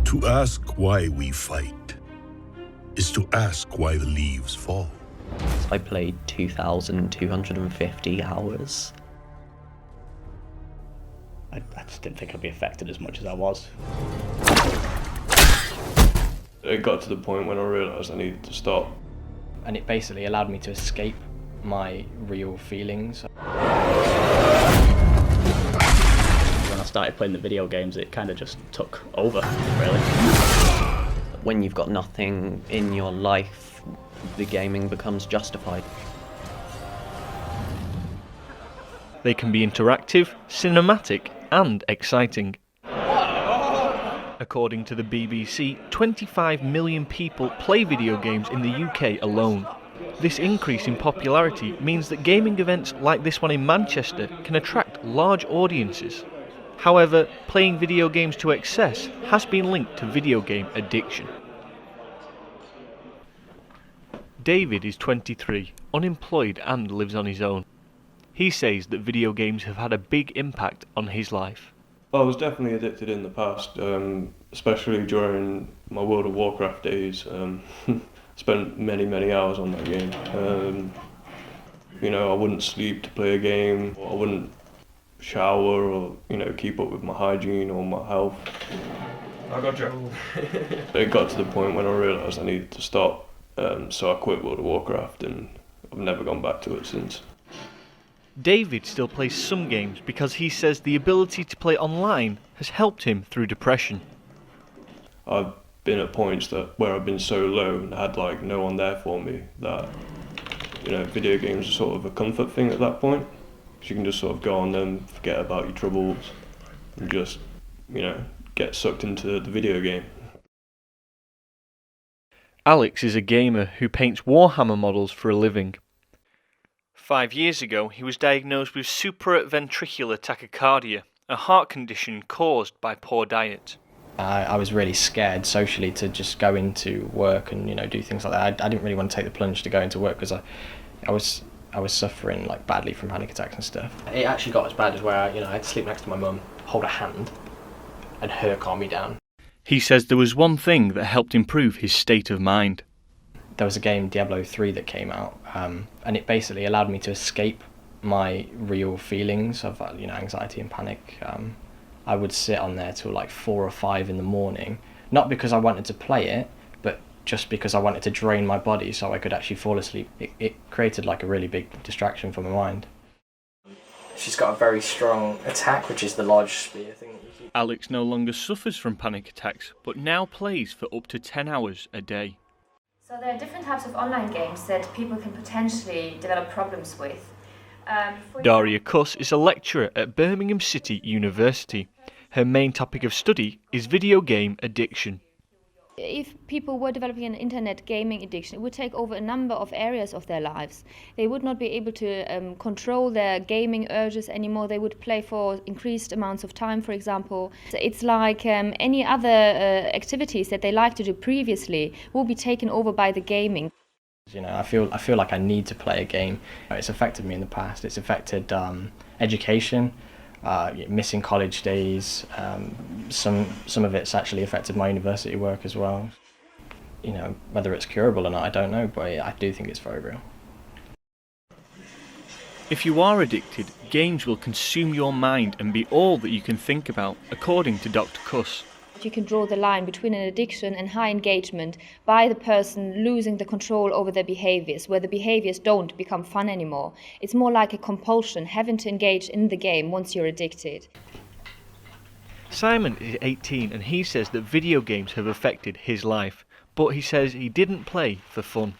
To ask why we fight is to ask why the leaves fall. I played 2,250 hours. I just didn't think I'd be affected as much as I was. It got to the point when I realised I needed to stop. And it basically allowed me to escape my real feelings. When I started playing the video games, it kind of just took over, really. When you've got nothing in your life, the gaming becomes justified. They can be interactive, cinematic, and exciting. According to the BBC, 25 million people play video games in the UK alone. This increase in popularity means that gaming events like this one in Manchester can attract large audiences. However, playing video games to excess has been linked to video game addiction. David is 23, unemployed and lives on his own. He says that video games have had a big impact on his life. I was definitely addicted in the past, especially during my World of Warcraft days. Spent many hours on that game. I wouldn't sleep to play a game. I wouldn't shower or keep up with my hygiene or my health. I got you. It got to the point when I realised I needed to stop, so I quit World of Warcraft and I've never gone back to it since. David still plays some games because he says the ability to play online has helped him through depression. I've been at points where I've been so low and had no one there for me that video games are sort of a comfort thing at that point. So you can just sort of go on them, forget about your troubles, and just get sucked into the video game. Alex is a gamer who paints Warhammer models for a living. 5 years ago, he was diagnosed with supraventricular tachycardia, a heart condition caused by poor diet. I was really scared socially to just go into work and do things like that. I didn't really want to take the plunge to go into work because I was suffering badly from panic attacks and stuff. It actually got as bad as where I had to sleep next to my mum, hold her hand, and her calm me down. He says there was one thing that helped improve his state of mind. There was a game, Diablo 3, that came out, and it basically allowed me to escape my real feelings of anxiety and panic. I would sit on there till 4 or 5 in the morning, not because I wanted to play it, but just because I wanted to drain my body so I could actually fall asleep. It created a really big distraction for my mind. She's got a very strong attack, which is the large spear thing. Alex no longer suffers from panic attacks, but now plays for up to 10 hours a day. So there are different types of online games that people can potentially develop problems with. Daria Kuss is a lecturer at Birmingham City University. Her main topic of study is video game addiction. If people were developing an internet gaming addiction, it would take over a number of areas of their lives. They would not be able to control their gaming urges anymore. They would play for increased amounts of time, for example. It's like any other activities that they liked to do previously will be taken over by the gaming. I feel like I need to play a game. It's affected me in the past. It's affected education, missing college days. Some of it's actually affected my university work as well. Whether it's curable or not, I don't know, but I do think it's very real. If you are addicted, games will consume your mind and be all that you can think about, according to Dr. Kuss. You can draw the line between an addiction and high engagement by the person losing the control over their behaviors, where the behaviors don't become fun anymore. It's more like a compulsion, having to engage in the game once you're addicted. Simon is 18 and he says that video games have affected his life, but he says he didn't play for fun.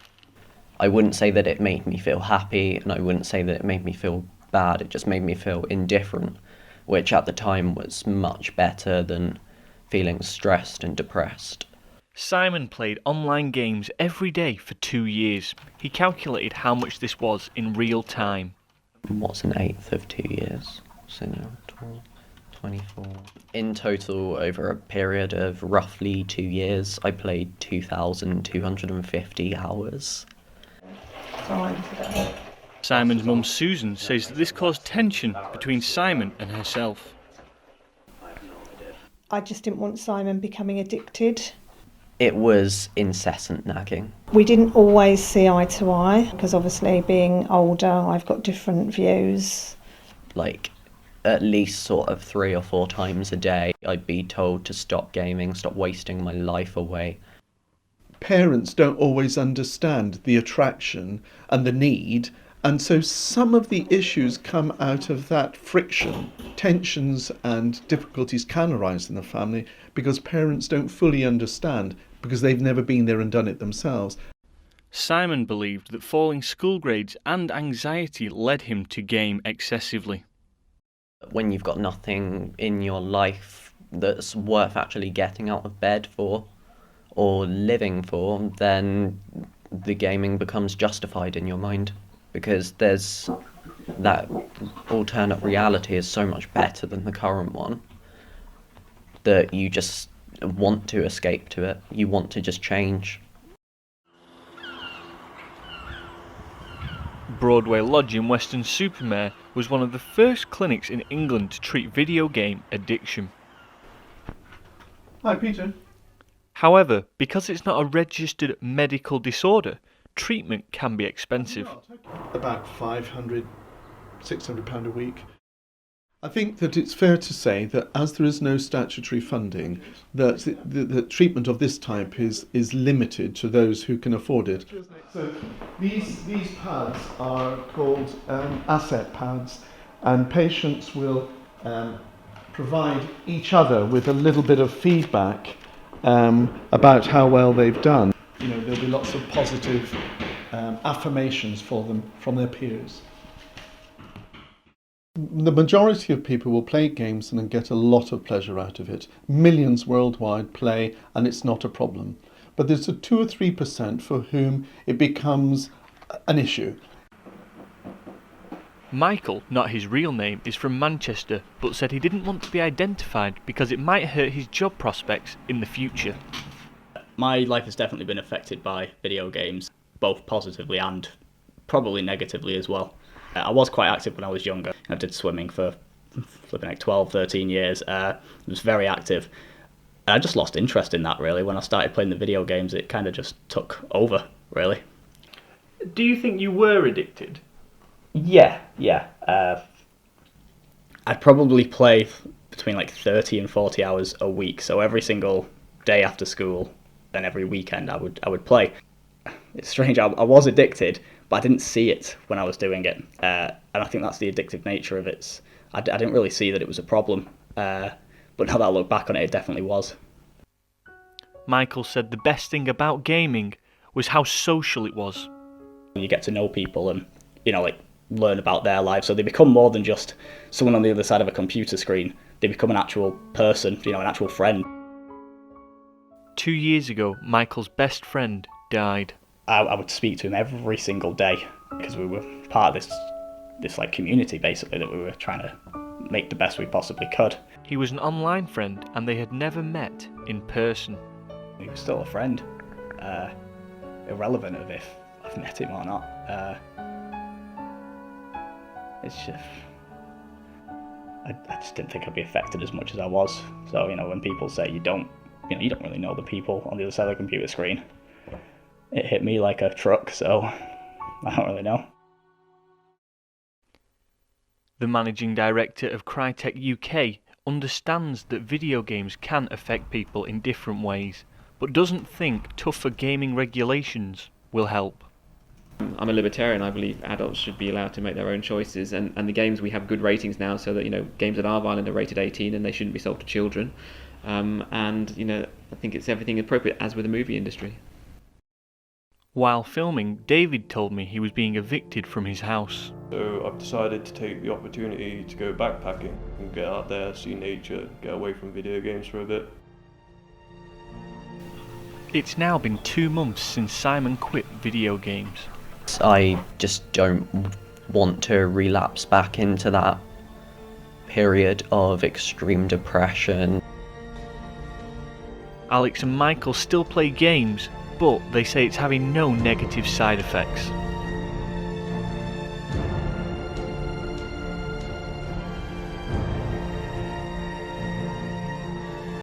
I wouldn't say that it made me feel happy, and I wouldn't say that it made me feel bad. It just made me feel indifferent, which at the time was much better than feeling stressed and depressed. Simon played online games every day for 2 years. He calculated how much this was in real time. What's an eighth of 2 years? So now 12, 24. In total, over a period of roughly 2 years, I played 2,250 hours. Simon's mum Susan says that this caused tension between Simon and herself. I just didn't want Simon becoming addicted. It was incessant nagging. We didn't always see eye to eye, because obviously being older, I've got different views. Like, at least sort of 3 or 4 times a day, I'd be told to stop gaming, stop wasting my life away. Parents don't always understand the attraction and the need, and so some of the issues come out of that friction. Tensions and difficulties can arise in the family because parents don't fully understand, because they've never been there and done it themselves. Simon believed that falling school grades and anxiety led him to game excessively. When you've got nothing in your life that's worth actually getting out of bed for or living for, then the gaming becomes justified in your mind, because there's that alternate reality is so much better than the current one that you just want to escape to it. You want to just change. Broadway Lodge in Weston-super-Mare was one of the first clinics in England to treat video game addiction. Hi, Peter. However, because it's not a registered medical disorder, treatment can be expensive. About £500, £600 a week. I think that it's fair to say that as there is no statutory funding, that the treatment of this type is limited to those who can afford it. So these pads are called asset pads, and patients will provide each other with a little bit of feedback about how well they've done. You know, there'll be lots of positive affirmations for them from their peers. The majority of people will play games and get a lot of pleasure out of it. Millions worldwide play and it's not a problem. But there's a 2 or 3% for whom it becomes an issue. Michael, not his real name, is from Manchester, but said he didn't want to be identified because it might hurt his job prospects in the future. My life has definitely been affected by video games, both positively and probably negatively as well. I was quite active when I was younger. I did swimming for flipping like 12, 13 years. I was very active. And I just lost interest in that, really. When I started playing the video games, it kind of just took over, really. Do you think you were addicted? Yeah. I'd probably play between like 30 and 40 hours a week. So every single day after school and every weekend I would play. It's strange, I was addicted, but I didn't see it when I was doing it. And I think that's the addictive nature of it. I didn't really see that it was a problem. But now that I look back on it, it definitely was. Michael said the best thing about gaming was how social it was. You get to know people and, like learn about their lives. So they become more than just someone on the other side of a computer screen. They become an actual person, an actual friend. 2 years ago, Michael's best friend died. I would speak to him every single day because we were part of this like community basically that we were trying to make the best we possibly could. He was an online friend and they had never met in person. He was still a friend, irrelevant of if I've met him or not. It's just, I just didn't think I'd be affected as much as I was. So when people say you don't really know the people on the other side of the computer screen, it hit me like a truck, so I don't really know. The managing director of Crytek UK understands that video games can affect people in different ways, but doesn't think tougher gaming regulations will help. I'm a libertarian. I believe adults should be allowed to make their own choices, and the games, we have good ratings now, so that games that are violent are rated 18 and they shouldn't be sold to children. And I think it's everything appropriate, as with the movie industry. While filming, David told me he was being evicted from his house. So I've decided to take the opportunity to go backpacking and get out there, see nature, get away from video games for a bit. It's now been 2 months since Simon quit video games. I just don't want to relapse back into that period of extreme depression. Alex and Michael still play games, but they say it's having no negative side effects.